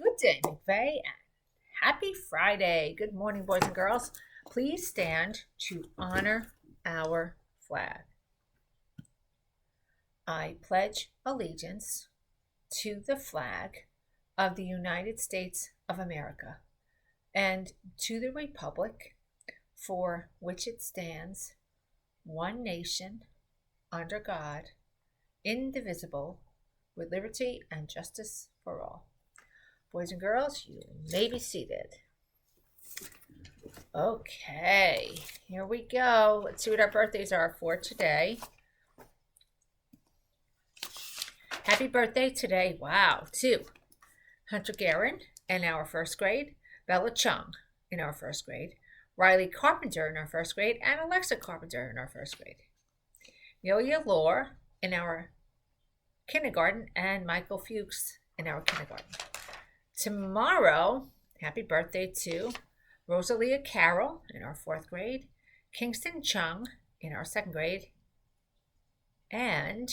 Good day, McVeigh, and happy Friday. Good morning, boys and girls. Please stand to honor our flag. I pledge allegiance to the flag of the United States of America and to the republic for which it stands, one nation, under God, indivisible, with liberty and justice for all. Boys and girls, you may be seated. Okay, here we go. Let's see what our birthdays are for today. Happy birthday today, wow, to Hunter Guerin in our first grade, Bella Chung in our first grade, Riley Carpenter in our first grade, and Alexa Carpenter in our first grade. Yoya Lore in our kindergarten, and Michael Fuchs in our kindergarten. Tomorrow, happy birthday to Rosalia Carroll in our fourth grade, Kingston Chung in our second grade, and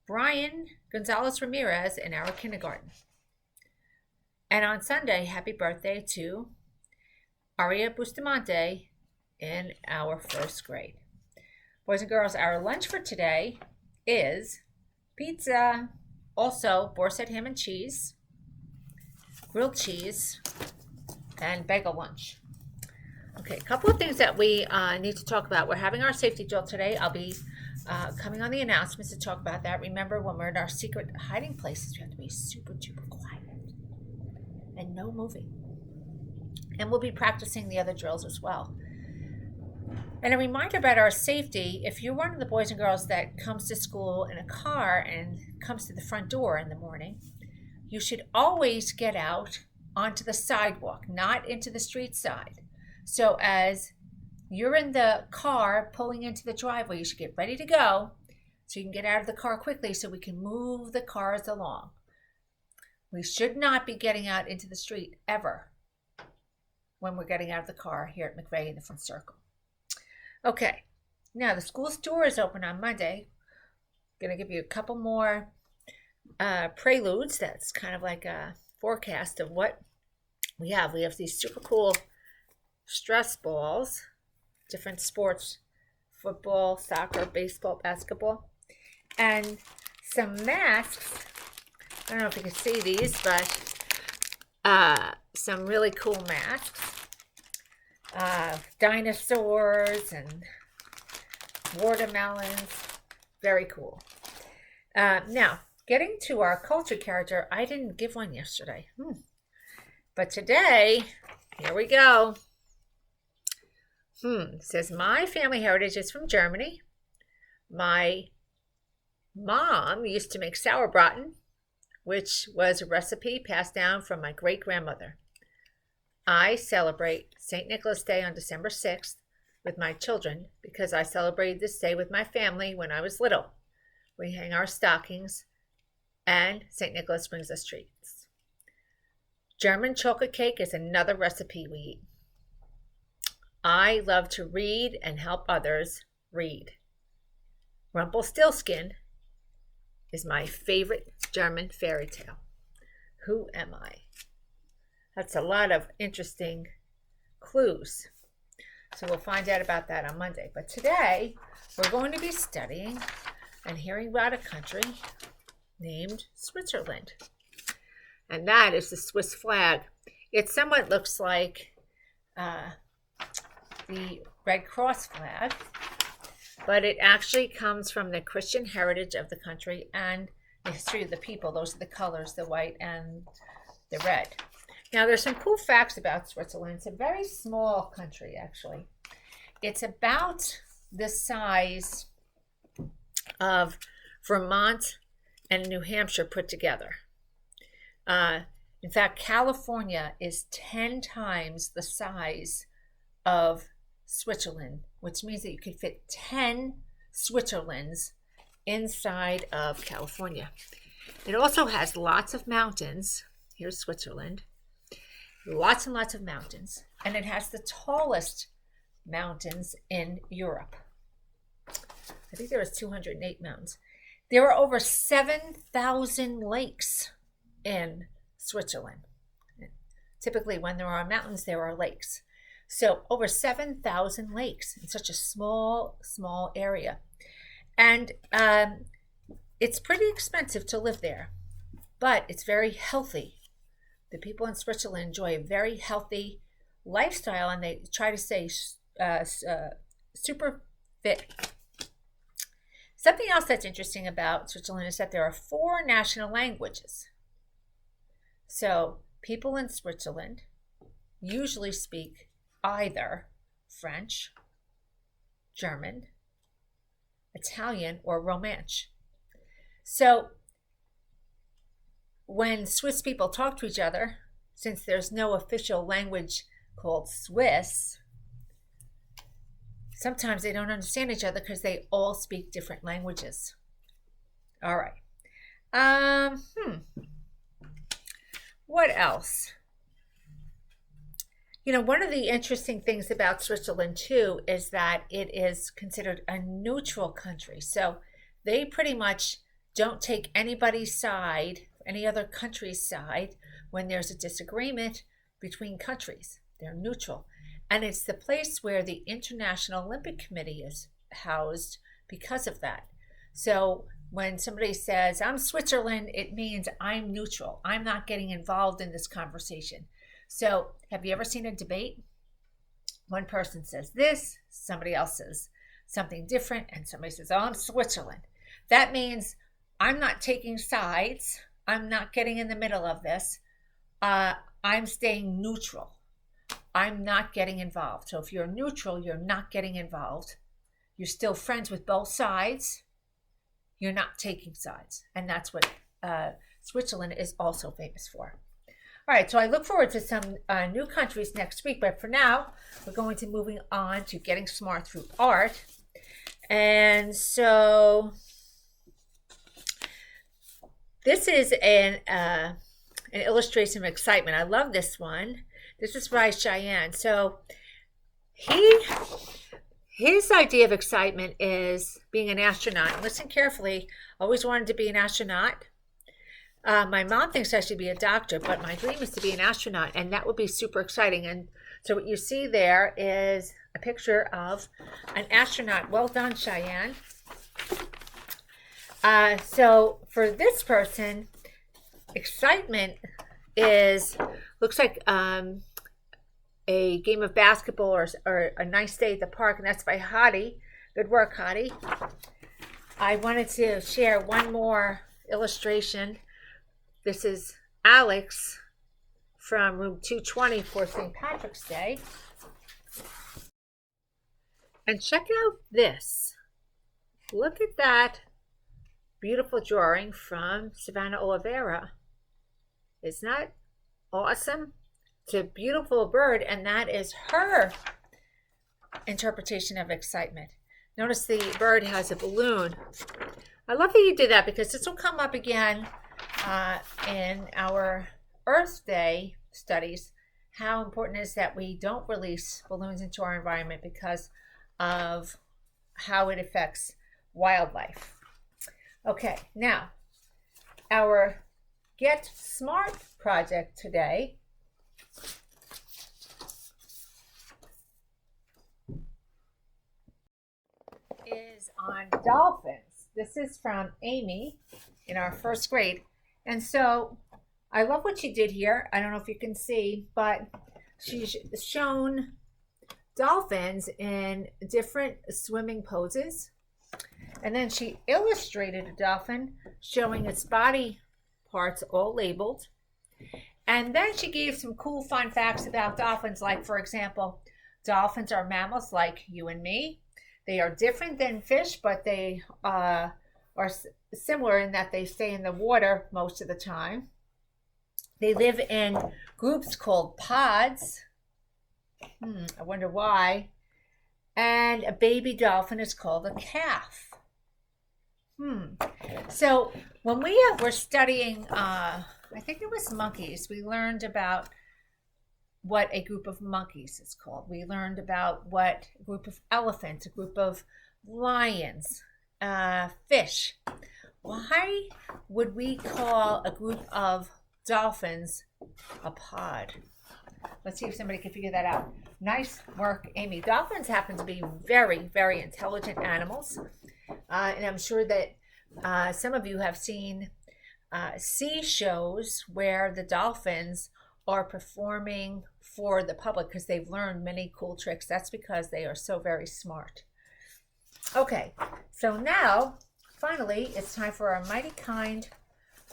Brian Gonzalez Ramirez in our kindergarten. And on Sunday, happy birthday to Aria Bustamante in our first grade. Boys and girls, our lunch for today is pizza, also boar's head ham and cheese, grilled cheese, and bagel lunch. Okay, a couple of things that we need to talk about. We're having our safety drill today. I'll be coming on the announcements to talk about that. Remember, when we're in our secret hiding places, we have to be super duper quiet and no moving. And we'll be practicing the other drills as well. And a reminder about our safety: if you're one of the boys and girls that comes to school in a car and comes to the front door in the morning, you should always get out onto the sidewalk, not into the street side. So as you're in the car pulling into the driveway, you should get ready to go so you can get out of the car quickly so we can move the cars along. We should not be getting out into the street ever when we're getting out of the car here at McVeigh in the front circle. Okay, now the school's door is open on Monday. I'm going to give you a couple more preludes. That's kind of like a forecast of what we have. We have these super cool stress balls, different sports, football, soccer, baseball, basketball, and some masks. I don't know if you can see these, but some really cool masks. Dinosaurs and watermelons. Very cool. Now, getting to our culture character, I didn't give one yesterday. But today, here we go. It says, my family heritage is from Germany. My mom used to make sauerbraten, which was a recipe passed down from my great-grandmother. I celebrate St. Nicholas Day on December 6th with my children because I celebrated this day with my family when I was little. We hang our stockings and St. Nicholas brings us treats. German chocolate cake is another recipe we eat. I love to read and help others read. Rumpelstiltskin is my favorite German fairy tale. Who am I? That's a lot of interesting clues. So we'll find out about that on Monday. But today, we're going to be studying and hearing about a country named Switzerland. And that is the Swiss flag. It somewhat looks like the Red Cross flag, but it actually comes from the Christian heritage of the country and the history of the people. Those are the colors, the white and the red. Now, there's some cool facts about Switzerland. It's a very small country, actually. It's about the size of Vermont and New Hampshire put together. In fact, California is 10 times the size of Switzerland, which means that you could fit 10 Switzerlands inside of California. It also has lots of mountains. Here's Switzerland. Lots and lots of mountains. And it has the tallest mountains in Europe. I think there was 208 mountains. There are over 7,000 lakes in Switzerland. Typically, when there are mountains, there are lakes. So over 7,000 lakes in such a small area. And it's pretty expensive to live there, but it's very healthy. The people in Switzerland enjoy a very healthy lifestyle, and they try to stay super fit. Something else that's interesting about Switzerland is that there are 4 national languages. So people in Switzerland usually speak either French, German, Italian, or Romance. So when Swiss people talk to each other, since there's no official language called Swiss, sometimes they don't understand each other because they all speak different languages. All right. What else? You know, one of the interesting things about Switzerland, too, is that it is considered a neutral country. So they pretty much don't take anybody's side, any other country's side, when there's a disagreement between countries. They're neutral. And it's the place where the International Olympic Committee is housed because of that. So when somebody says, I'm Switzerland, it means I'm neutral. I'm not getting involved in this conversation. So have you ever seen a debate? One person says this, somebody else says something different, and somebody says, oh, I'm Switzerland. That means I'm not taking sides. I'm not getting in the middle of this. I'm staying neutral. I'm not getting involved. So if you're neutral, you're not getting involved. You're still friends with both sides. You're not taking sides. And that's what Switzerland is also famous for. All right, so I look forward to some new countries next week. But for now, we're going to moving on to getting smart through art. And so this is an illustration of excitement. I love this one. This is by Cheyenne. So his idea of excitement is being an astronaut. Listen carefully. Always wanted to be an astronaut. My mom thinks I should be a doctor, but my dream is to be an astronaut, and that would be super exciting. And so what you see there is a picture of an astronaut. Well done, Cheyenne. So for this person, excitement looks like a game of basketball or a nice day at the park, and that's by Hadi. Good work, Hadi. I wanted to share one more illustration. This is Alex from room 220 for St. Patrick's Day. And check out this. Look at that beautiful drawing from Savannah Oliveira. Isn't that awesome? It's a beautiful bird, and that is her interpretation of excitement. Notice the bird has a balloon. I love that you did that because this will come up again in our Earth Day studies, how important it is that we don't release balloons into our environment because of how it affects wildlife. Okay, now our Get Smart project today is on dolphins. This is from Amy in our first grade. And so I love what she did here. I don't know if you can see, but she's shown dolphins in different swimming poses. And then she illustrated a dolphin showing its body parts all labeled. And then she gave some cool fun facts about dolphins, like, for example, dolphins are mammals like you and me. They are different than fish, but they are similar in that they stay in the water most of the time. They live in groups called pods. I wonder why. And a baby dolphin is called a calf. So when we were studying, I think it was monkeys, we learned about what a group of monkeys is called. We learned about what a group of elephants, a group of lions, fish. Why would we call a group of dolphins a pod? Let's see if somebody can figure that out. Nice work, Amy. Dolphins happen to be very, very intelligent animals. And I'm sure that some of you have seen sea shows where the dolphins are performing for the public because they've learned many cool tricks. That's because they are so very smart. Okay, so now, finally, it's time for our mighty kind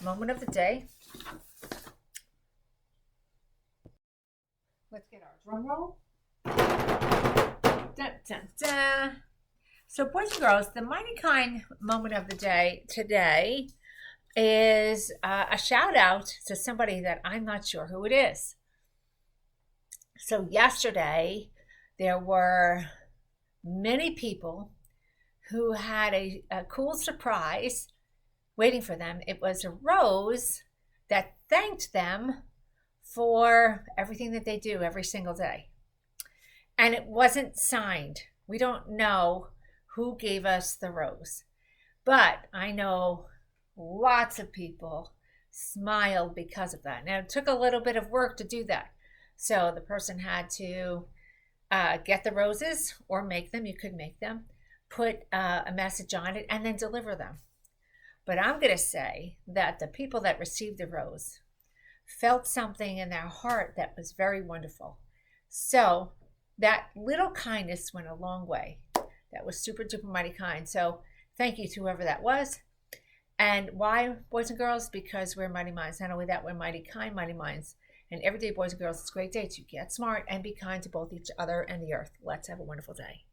moment of the day. Let's get our drum roll. Dun, dun, dun. So, boys and girls, the mighty kind moment of the day today is a shout out to somebody that I'm not sure who it is. So, yesterday, there were many people who had a cool surprise waiting for them. It was a rose that thanked them for everything that they do every single day. And it wasn't signed. We don't know who gave us the rose. But I know lots of people smiled because of that. Now, it took a little bit of work to do that. So the person had to get the roses or make them. You could make them, put a message on it, and then deliver them. But I'm going to say that the people that received the rose felt something in their heart that was very wonderful. So that little kindness went a long way. That was super duper mighty kind. So thank you to whoever that was. And why, boys and girls? Because we're mighty minds. Not only that, we're mighty kind, mighty minds. And every day, boys and girls, it's a great day to get smart and be kind to both each other and the earth. Let's have a wonderful day.